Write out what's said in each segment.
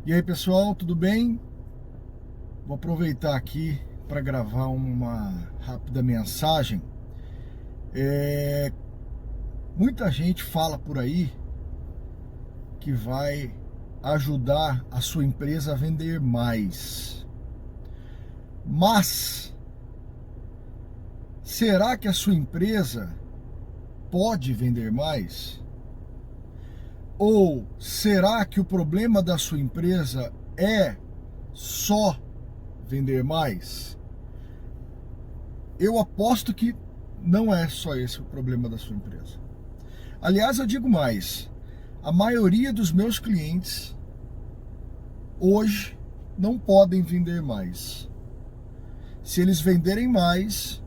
E aí pessoal, tudo bem? Vou aproveitar aqui para gravar uma rápida mensagem. É, Muita gente fala por aí que vai ajudar a sua empresa a vender mais. Mas será que a sua empresa pode vender mais? Ou será que o problema da sua empresa é só vender mais? Eu aposto que não é só esse o problema da sua empresa. Aliás, eu digo mais, a maioria dos meus clientes hoje não podem vender mais. Se eles venderem mais,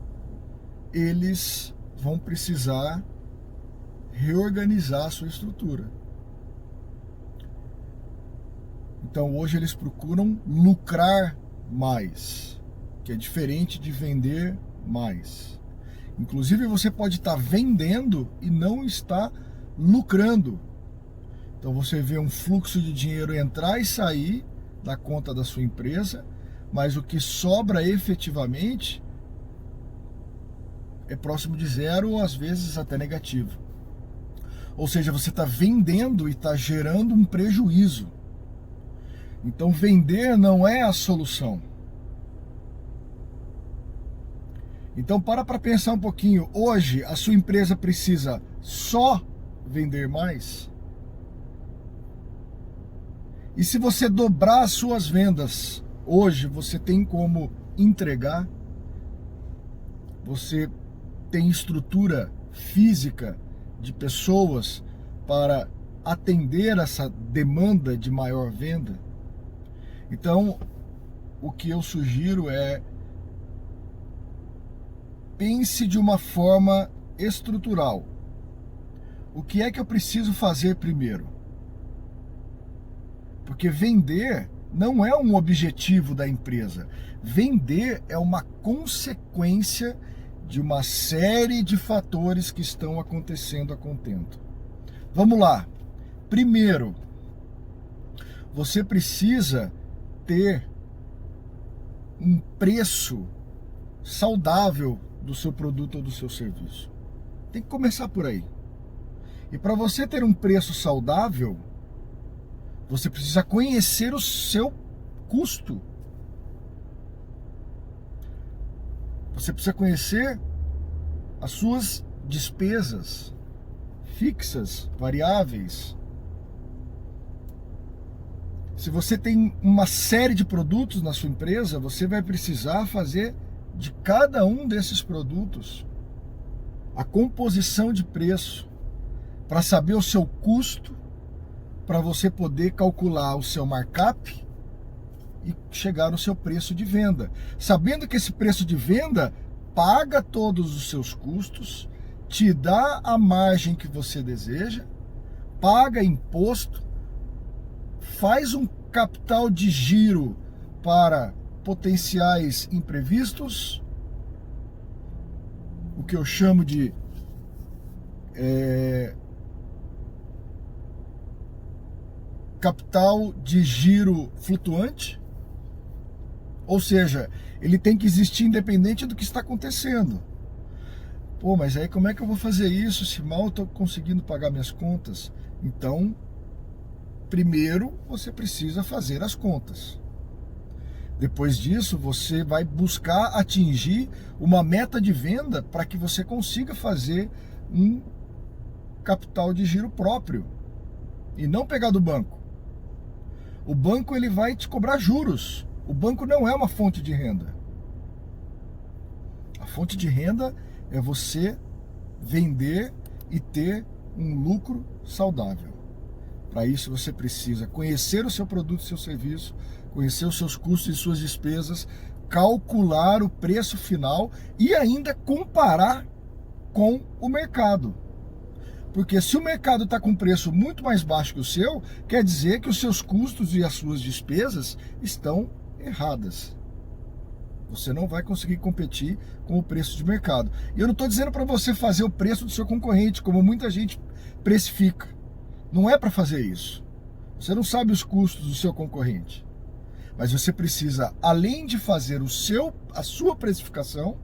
eles vão precisar reorganizar a sua estrutura. Então hoje eles procuram lucrar mais, que é diferente de vender mais. Inclusive você pode estar vendendo e não estar lucrando. Então você vê um fluxo de dinheiro entrar e sair da conta da sua empresa, mas o que sobra efetivamente é próximo de zero ou às vezes até negativo. Ou seja, você está vendendo e está gerando um prejuízo. Então vender não é a solução. Então para pensar um pouquinho. Hoje a sua empresa precisa só vender mais? E se você dobrar as suas vendas, hoje você tem como entregar? Você tem estrutura física de pessoas para atender essa demanda de maior venda? Então, o que eu sugiro é pense de uma forma estrutural. O que é que eu preciso fazer primeiro? Porque vender não é um objetivo da empresa. Vender é uma consequência de uma série de fatores que estão acontecendo a contento. Vamos lá. Primeiro, você precisa ter um preço saudável do seu produto ou do seu serviço. Tem que começar por aí. E para você ter um preço saudável, você precisa conhecer o seu custo. Você precisa conhecer as suas despesas fixas, variáveis. Se você tem uma série de produtos na sua empresa, você vai precisar fazer de cada um desses produtos a composição de preço para saber o seu custo, para você poder calcular o seu markup e chegar no seu preço de venda. Sabendo que esse preço de venda paga todos os seus custos, te dá a margem que você deseja, paga imposto, faz um capital de giro para potenciais imprevistos, o que eu chamo de capital de giro flutuante, ou seja, ele tem que existir independente do que está acontecendo. Pô, mas aí como é que eu vou fazer isso se mal estou conseguindo pagar minhas contas? Então, primeiro você precisa fazer as contas. Depois disso, você vai buscar atingir uma meta de venda para que você consiga fazer um capital de giro próprio e não pegar do banco. O banco ele vai te cobrar juros. O banco não é uma fonte de renda. A fonte de renda é você vender e ter um lucro saudável. Para isso você precisa conhecer o seu produto e seu serviço, conhecer os seus custos e suas despesas, calcular o preço final e ainda comparar com o mercado. Porque se o mercado está com um preço muito mais baixo que o seu, quer dizer que os seus custos e as suas despesas estão erradas. Você não vai conseguir competir com o preço de mercado. E eu não estou dizendo para você fazer o preço do seu concorrente, como muita gente precifica. Não é para fazer isso. Você não sabe os custos do seu concorrente. Mas você precisa, além de fazer a sua precificação,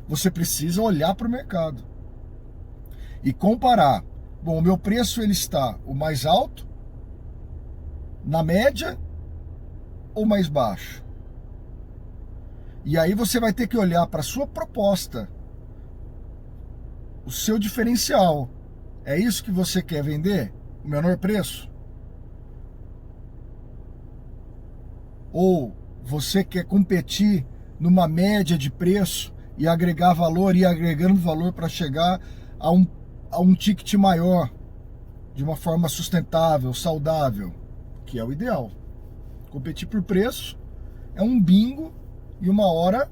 você precisa olhar para o mercado e comparar. Bom, o meu preço ele está o mais alto, na média ou mais baixo? E aí você vai ter que olhar para a sua proposta, o seu diferencial. É isso que você quer vender? O menor preço? Ou você quer competir numa média de preço e agregar valor, e agregando valor para chegar a um ticket maior, de uma forma sustentável, saudável, que é o ideal. Competir por preço é um bingo e uma hora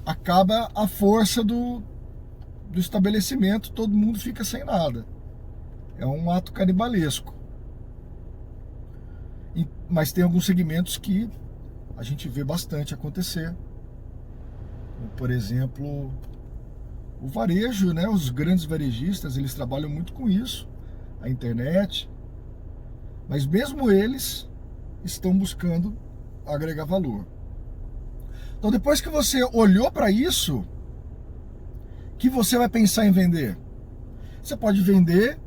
acaba a força do estabelecimento, todo mundo fica sem nada. É um ato canibalesco. Mas tem alguns segmentos que a gente vê bastante acontecer. Por exemplo, o varejo, né? Os grandes varejistas, eles trabalham muito com isso, a internet. Mas mesmo eles estão buscando agregar valor. Então, depois que você olhou para isso, que você vai pensar em vender? Você pode vender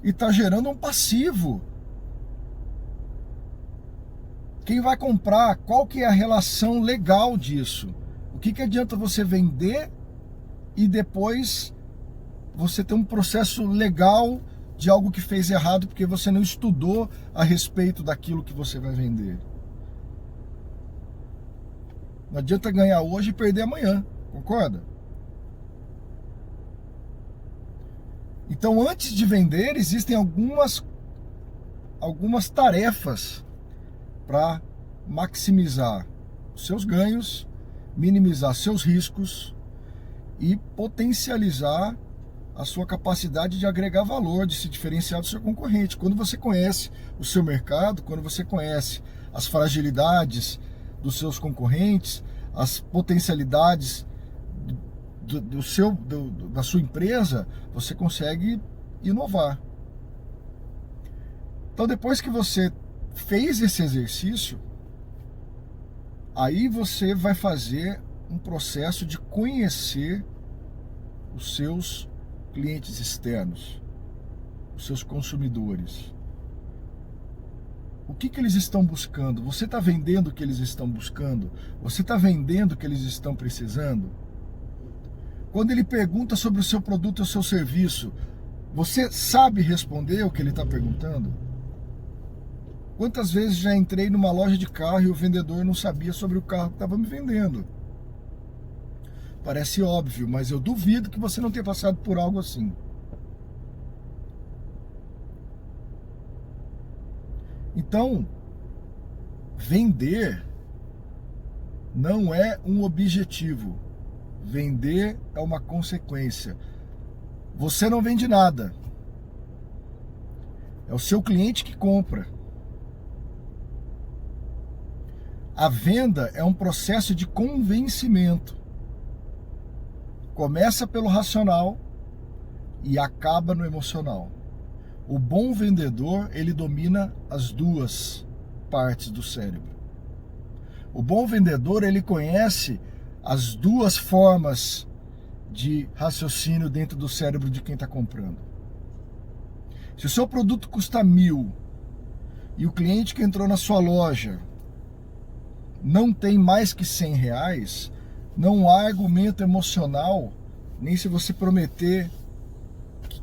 e está gerando um passivo. Quem vai comprar? Qual que é a relação legal disso? O que adianta você vender e depois você ter um processo legal de algo que fez errado porque você não estudou a respeito daquilo que você vai vender? Não adianta ganhar hoje e perder amanhã, concorda? Então, antes de vender, existem algumas tarefas para maximizar os seus ganhos, minimizar seus riscos e potencializar a sua capacidade de agregar valor, de se diferenciar do seu concorrente. Quando você conhece o seu mercado, quando você conhece as fragilidades dos seus concorrentes, as potencialidades da sua empresa, você consegue inovar. Então, depois que você fez esse exercício, aí você vai fazer um processo de conhecer os seus clientes externos, os seus consumidores. O que eles estão buscando? Você está vendendo o que eles estão buscando? Você está vendendo o que eles estão precisando? Quando ele pergunta sobre o seu produto ou seu serviço, você sabe responder o que ele está perguntando? Quantas vezes já entrei numa loja de carro e o vendedor não sabia sobre o carro que estava me vendendo? Parece óbvio, mas eu duvido que você não tenha passado por algo assim. Então, vender não é um objetivo. Vender é uma consequência. Você não vende nada. É o seu cliente que compra. A venda é um processo de convencimento. Começa pelo racional e acaba no emocional. O bom vendedor, ele domina as duas partes do cérebro. O bom vendedor, ele conhece as duas formas de raciocínio dentro do cérebro de quem está comprando. Se o seu produto custa 1.000 e o cliente que entrou na sua loja não tem mais que R$100, não há argumento emocional, nem se você prometer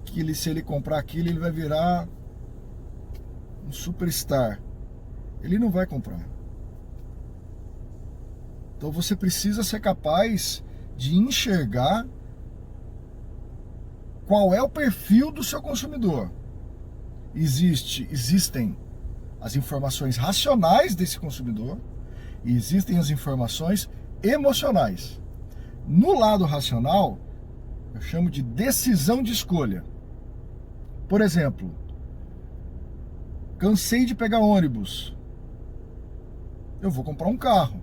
que se ele comprar aquilo, ele vai virar um superstar. Ele não vai comprar. Então você precisa ser capaz de enxergar qual é o perfil do seu consumidor. Existem as informações racionais desse consumidor e existem as informações emocionais. No lado racional, eu chamo de decisão de escolha. Por exemplo, cansei de pegar ônibus. Eu vou comprar um carro.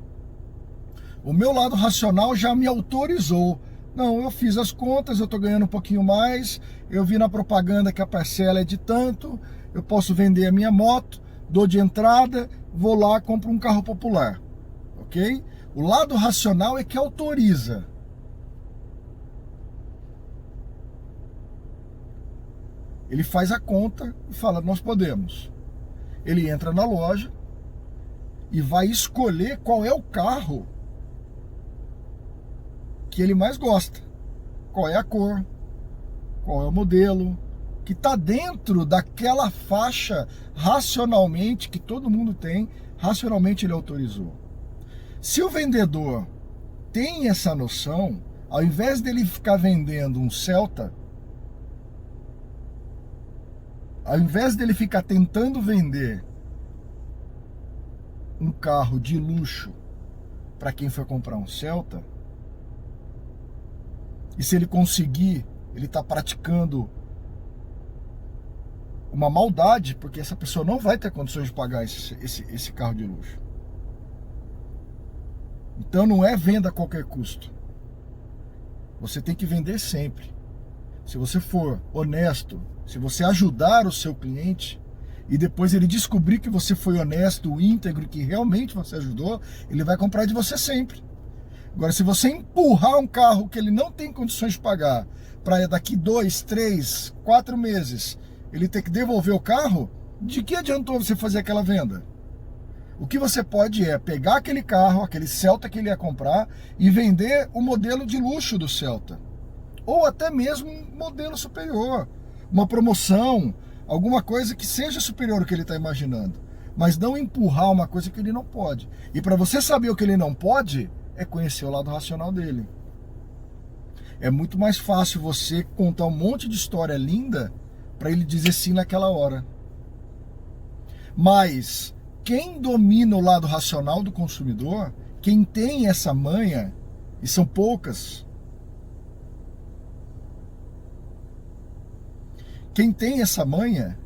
O meu lado racional já me autorizou. Não, eu fiz as contas, eu estou ganhando um pouquinho mais, eu vi na propaganda que a parcela é de tanto, eu posso vender a minha moto, dou de entrada, vou lá, compro um carro popular, ok? O lado racional é que autoriza. Ele faz a conta e fala, nós podemos. Ele entra na loja e vai escolher qual é o carro que ele mais gosta. Qual é a cor, qual é o modelo, que está dentro daquela faixa racionalmente, que todo mundo tem, racionalmente ele autorizou. Se o vendedor tem essa noção, ao invés dele ficar vendendo um Celta, ao invés dele ficar tentando vender um carro de luxo para quem for comprar um Celta, e se ele conseguir, ele está praticando uma maldade, porque essa pessoa não vai ter condições de pagar esse carro de luxo. Então não é venda a qualquer custo. Você tem que vender sempre. Se você for honesto, se você ajudar o seu cliente e depois ele descobrir que você foi honesto, íntegro, que realmente você ajudou, ele vai comprar de você sempre. Agora, se você empurrar um carro que ele não tem condições de pagar, para daqui 2, 3, 4 meses ele ter que devolver o carro, de que adiantou você fazer aquela venda? O que você pode é pegar aquele carro, aquele Celta que ele ia comprar, e vender o modelo de luxo do Celta. Ou até mesmo um modelo superior, uma promoção, alguma coisa que seja superior ao que ele está imaginando. Mas não empurrar uma coisa que ele não pode. E para você saber o que ele não pode, é conhecer o lado racional dele. É muito mais fácil você contar um monte de história linda para ele dizer sim naquela hora. Mas quem domina o lado racional do consumidor, quem tem essa manha, e são poucas, quem tem essa manha,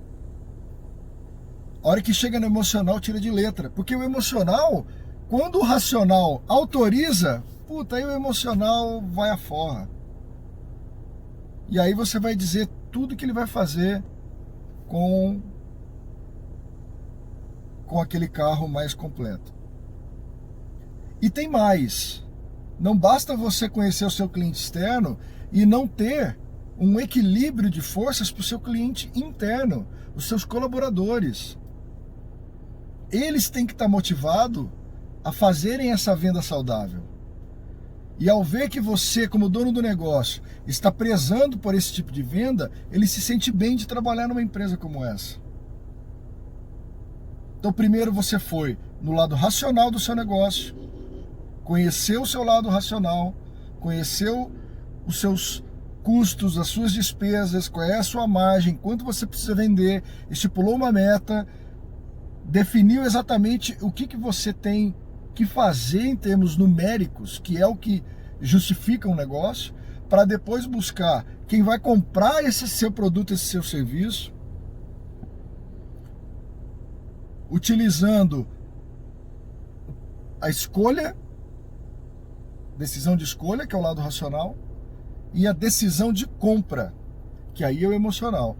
a hora que chega no emocional tira de letra. Porque o emocional, quando o racional autoriza, puta, aí o emocional vai à forra. E aí você vai dizer tudo que ele vai fazer com aquele carro mais completo. E tem mais. Não basta você conhecer o seu cliente externo e não ter um equilíbrio de forças para o seu cliente interno, os seus colaboradores. Eles têm que estar motivados a fazerem essa venda saudável. E ao ver que você, como dono do negócio, está prezando por esse tipo de venda, ele se sente bem de trabalhar numa empresa como essa. Então, primeiro você foi no lado racional do seu negócio, conheceu o seu lado racional, conheceu os seus custos, as suas despesas, qual é a sua margem, quanto você precisa vender, estipulou uma meta, definiu exatamente o que você tem que fazer em termos numéricos, que é o que justifica um negócio, para depois buscar quem vai comprar esse seu produto, esse seu serviço, utilizando a escolha, decisão de escolha, que é o lado racional, e a decisão de compra, que aí é o emocional,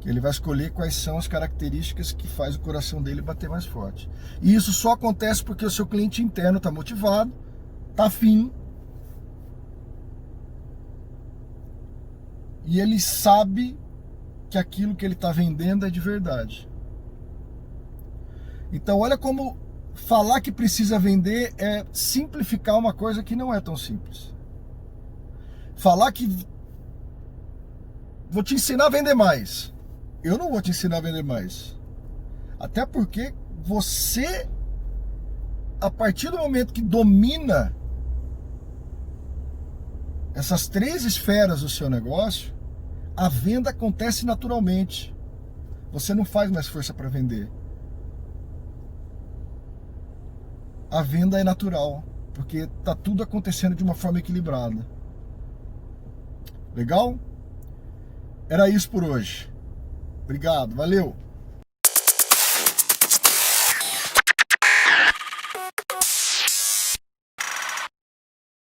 que ele vai escolher quais são as características que faz o coração dele bater mais forte. E isso só acontece porque o seu cliente interno está motivado, está afim, e ele sabe que aquilo que ele está vendendo é de verdade. Então olha como falar que precisa vender é simplificar uma coisa que não é tão simples. Falar que vou te ensinar a vender mais. Eu não vou te ensinar a vender mais. Até porque você, a partir do momento que domina essas 3 esferas do seu negócio, a venda acontece naturalmente. Você não faz mais força para vender. A venda é natural, porque está tudo acontecendo de uma forma equilibrada. Legal? Era isso por hoje. Obrigado, valeu!